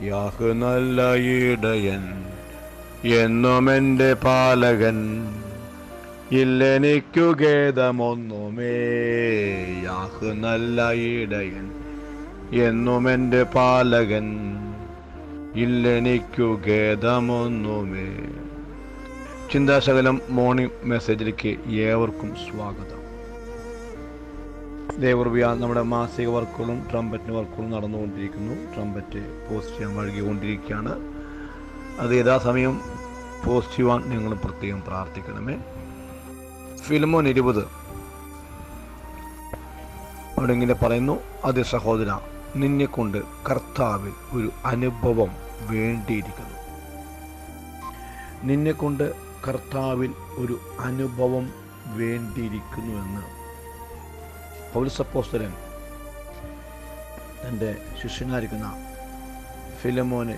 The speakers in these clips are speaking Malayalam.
യാഹ് നല്ല ഇടയൻ, എന്നും എൻ്റെ പാലകൻ, ഇല്ലെനിക്കു ഖേദമൊന്നുമേ. യാഹ് നല്ല ഇടയൻ, എന്നും എൻ്റെ പാലകൻ, ഇല്ലെനിക്കു ഖേദമൊന്നുമേ. ചിന്താശകലം മോർണിംഗ് മെസ്സേജിലേക്ക് ഏവർക്കും സ്വാഗതം. ദേവർവ്യ നമ്മുടെ മാസിക വർക്കുകളും ട്രംപറ്റിന് വർക്കുകളും നടന്നുകൊണ്ടിരിക്കുന്നു. ട്രംപറ്റ് പോസ്റ്റ് ചെയ്യാൻ വഴുകിക്കൊണ്ടിരിക്കുകയാണ്. അത് യഥാസമയം പോസ്റ്റ് ചെയ്യുവാൻ നിങ്ങൾ പ്രത്യേകം പ്രാർത്ഥിക്കണമേ. ഫിലിമോൻ 20 അവിടെ ഇങ്ങനെ പറയുന്നു, അതേ സഹോദര, നിന്നെ കൊണ്ട് കർത്താവിൽ ഒരു അനുഭവം വേണ്ടിയിരിക്കുന്നു. നിന്നെ കൊണ്ട് കർത്താവിൽ ഒരു അനുഭവം വേണ്ടിയിരിക്കുന്നുവെന്ന് പൗലോസ് അപ്പോസ്തലൻ തൻ്റെ ശിഷ്യനായിരിക്കുന്ന ഫിലമോന്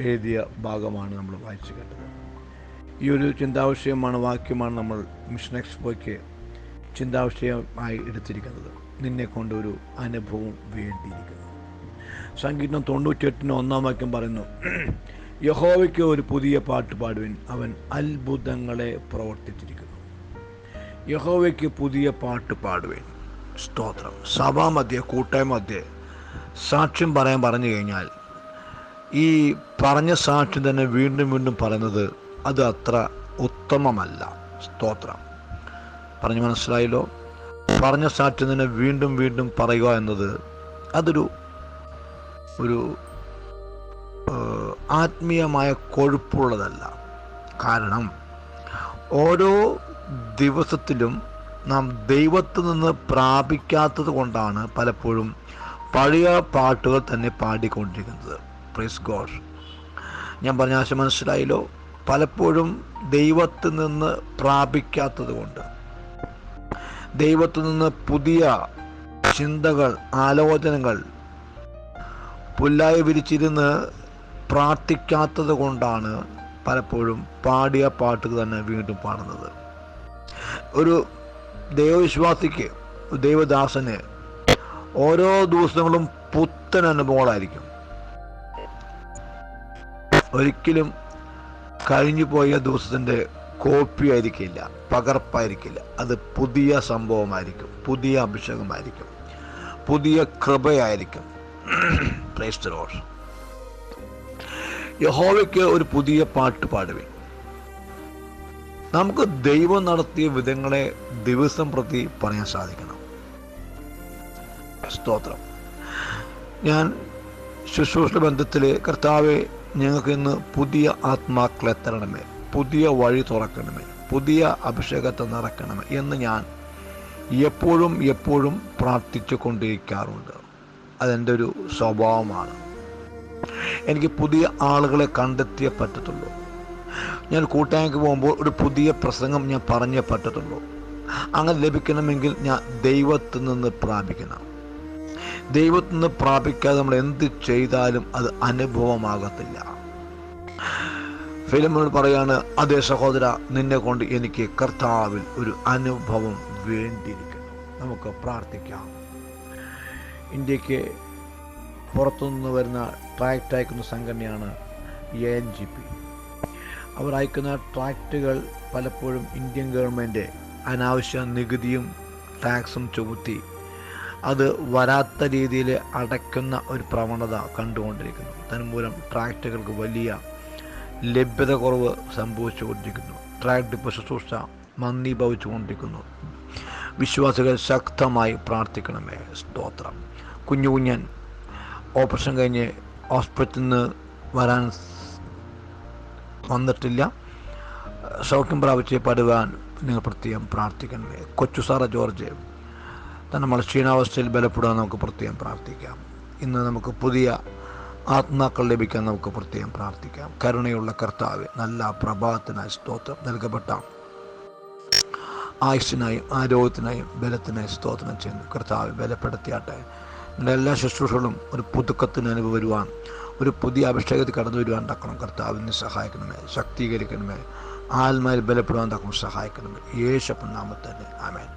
എഴുതിയ ഭാഗമാണ് നമ്മൾ വായിച്ചു കേട്ടത്. ഈ ഒരു ചിന്താവിഷയമാണ്, വാക്യമാണ് നമ്മൾ മിഷൻ എക്സ്പോയ്ക്ക് ചിന്താവിഷയമായി എടുത്തിരിക്കുന്നത്. നിന്നെ കൊണ്ട് ഒരു അനുഭവം വേണ്ടിയിരിക്കുന്നു. സംഗീതം 98 1 വാക്യം പറയുന്നു, യഹോവയ്ക്ക് ഒരു പുതിയ പാട്ട് പാടുവിൻ, അവൻ അത്ഭുതങ്ങളെ പ്രവർത്തിച്ചിരിക്കുന്നു. യഹോവയ്ക്ക് പുതിയ പാട്ട് പാടുവിൻ. സ്തോത്രം. സഭാമധ്യേ, കൂട്ടായ്മധ്യേ സാക്ഷ്യം പറഞ്ഞു കഴിഞ്ഞാൽ ഈ പറഞ്ഞ സാക്ഷ്യം തന്നെ വീണ്ടും വീണ്ടും പറയുന്നത് അത് അത്ര ഉത്തമമല്ല. സ്തോത്രം. പറഞ്ഞു മനസ്സിലായല്ലോ? പറഞ്ഞ സാക്ഷ്യം തന്നെ വീണ്ടും വീണ്ടും പറയുക എന്നത് അതൊരു ആത്മീയമായ കൊഴുപ്പുള്ളതല്ല. കാരണം ഓരോ ദിവസത്തിലും നാം ദൈവത്തിൽ നിന്ന് പ്രാപിക്കാത്തത് കൊണ്ടാണ് പലപ്പോഴും പഴയ പാട്ടുകൾ തന്നെ പാടിക്കൊണ്ടിരിക്കുന്നത്. Praise God. ഞാൻ പറഞ്ഞ ആശയം മനസ്സിലായല്ലോ? പലപ്പോഴും ദൈവത്തിൽ നിന്ന് പ്രാപിക്കാത്തത് കൊണ്ട്, ദൈവത്തിൽ നിന്ന് പുതിയ ചിന്തകൾ, ആലോചനകൾ പുല്ലായി വിരിച്ചിരുന്ന് പ്രാർത്ഥിക്കാത്തത് കൊണ്ടാണ് പലപ്പോഴും പാടിയ പാട്ടുകൾ തന്നെ വീണ്ടും പാടുന്നത്. ഒരു ദൈവവിശ്വാസിക്ക്, ദൈവദാസന് ഓരോ ദിവസങ്ങളും പുത്തൻ അനുഭവങ്ങളായിരിക്കും. ഒരിക്കലും കഴിഞ്ഞു പോയ ദിവസത്തിൻ്റെ കോപ്പി ആയിരിക്കില്ല, പകർപ്പായിരിക്കില്ല. അത് പുതിയ സംഭവമായിരിക്കും, പുതിയ അഭിഷേകമായിരിക്കും, പുതിയ കൃപയായിരിക്കും. Praise the Lord. യഹോവയ്ക്ക് ഒരു പുതിയ പാട്ട് പാടുവിൻ. നമുക്ക് ദൈവം നടത്തിയ വിധങ്ങളെ ദിവസം പ്രതി പറയാൻ സാധിക്കണം. സ്തോത്രം. ഞാൻ ശുശ്രൂഷ ബന്ധത്തിൽ, കർത്താവെ, ഞങ്ങൾക്ക് ഇന്ന് പുതിയ ആത്മാക്കളെ തരണമേ, പുതിയ വഴി തുറക്കണമേ, പുതിയ അഭിഷേകത്തെ നിറക്കണമേ എന്ന് ഞാൻ എപ്പോഴും പ്രാർത്ഥിച്ചു കൊണ്ടിരിക്കാറുണ്ട്. അതെൻ്റെ ഒരു സ്വഭാവമാണ്. എനിക്ക് പുതിയ ആളുകളെ കണ്ടെത്തിയേ പറ്റത്തുള്ളൂ. ഞാൻ കൂട്ടായ്മയ്ക്ക് പോകുമ്പോൾ ഒരു പുതിയ പ്രസംഗം ഞാൻ പറഞ്ഞേ പറ്റത്തുള്ളൂ. അങ്ങനെ ലഭിക്കണമെങ്കിൽ ഞാൻ ദൈവത്തിൽ നിന്ന് പ്രാപിക്കണം. ദൈവത്തിൽ നിന്ന് പ്രാപിക്കാതെ നമ്മൾ എന്ത് ചെയ്താലും അത് അനുഭവമാകത്തില്ല. ഫിലിമോൻ പറയാണ്, അതേ സഹോദര, നിന്നെ കൊണ്ട് എനിക്ക് കർത്താവിൽ ഒരു അനുഭവം വേണ്ടിയിരിക്കുന്നു. നമുക്ക് പ്രാർത്ഥിക്കാം. ഇന്ത്യക്ക് പുറത്തുനിന്ന് വരുന്ന ട്രാക്റ്റ് അയക്കുന്ന സംഘടനയാണ് ANGP. അവർ അയക്കുന്ന ട്രാക്റ്റുകൾ പലപ്പോഴും ഇന്ത്യൻ ഗവൺമെൻറ് അനാവശ്യ നികുതിയും ടാക്സും ചുമത്തി അത് വരാത്ത രീതിയിൽ അടയ്ക്കുന്ന ഒരു പ്രവണത കണ്ടുകൊണ്ടിരിക്കുന്നു. തന്മൂലം ട്രാക്റ്റുകൾക്ക് വലിയ ലഭ്യത കുറവ് സംഭവിച്ചുകൊണ്ടിരിക്കുന്നു. ട്രാക്ട് ഇപ്പോൾ ശുശ്രൂഷ മന്ദീഭവിച്ചുകൊണ്ടിരിക്കുന്നു. വിശ്വാസികൾ ശക്തമായി പ്രാർത്ഥിക്കണമേ. സ്തോത്രം. കുഞ്ഞൻ ഓപ്പറേഷൻ കഴിഞ്ഞ് ഹോസ്പിറ്റലിൽ നിന്ന് വന്നിട്ടില്ല, സൗഖ്യം പ്രാപിച്ച് പടുവാൻ നിങ്ങൾ പ്രത്യേകം പ്രാർത്ഥിക്കണമേ. കൊച്ചുസാറ ജോർജ് നമ്മുടെ ക്ഷീണാവസ്ഥയിൽ ബലപ്പെടാൻ നമുക്ക് പ്രത്യേകം പ്രാർത്ഥിക്കാം. ഇന്ന് നമുക്ക് പുതിയ ആത്മാക്കൾ ലഭിക്കാൻ നമുക്ക് പ്രത്യേകം പ്രാർത്ഥിക്കാം. കരുണയുള്ള കർത്താവ്, നല്ല പ്രഭാതത്തിനായി സ്തോത്രം. നൽകപ്പെട്ട ആയുസ്സിനായും ആരോഗ്യത്തിനായും ബലത്തിനായി സ്തോത്രം ചെയ്യുന്നു. കർത്താവ് ബലപ്പെടുത്തിയാട്ടെ. നമ്മുടെ എല്ലാ ശുശ്രൂഷകളും ഒരു പുതുക്കത്തിന് അനുഭവം വരുവാൻ, ഒരു പുതിയ അഭിഷേകത്തിൽ കടന്നു വരുവാൻ തക്കണം. കർത്താവിനെ സഹായിക്കണമേ, ശക്തീകരിക്കണമേ, ആത്മാവിൽ ബലപ്പെടുവാൻ തക്കണം സഹായിക്കണമേ. യേശുവിൻ നാമത്തിൽ ആമേൻ.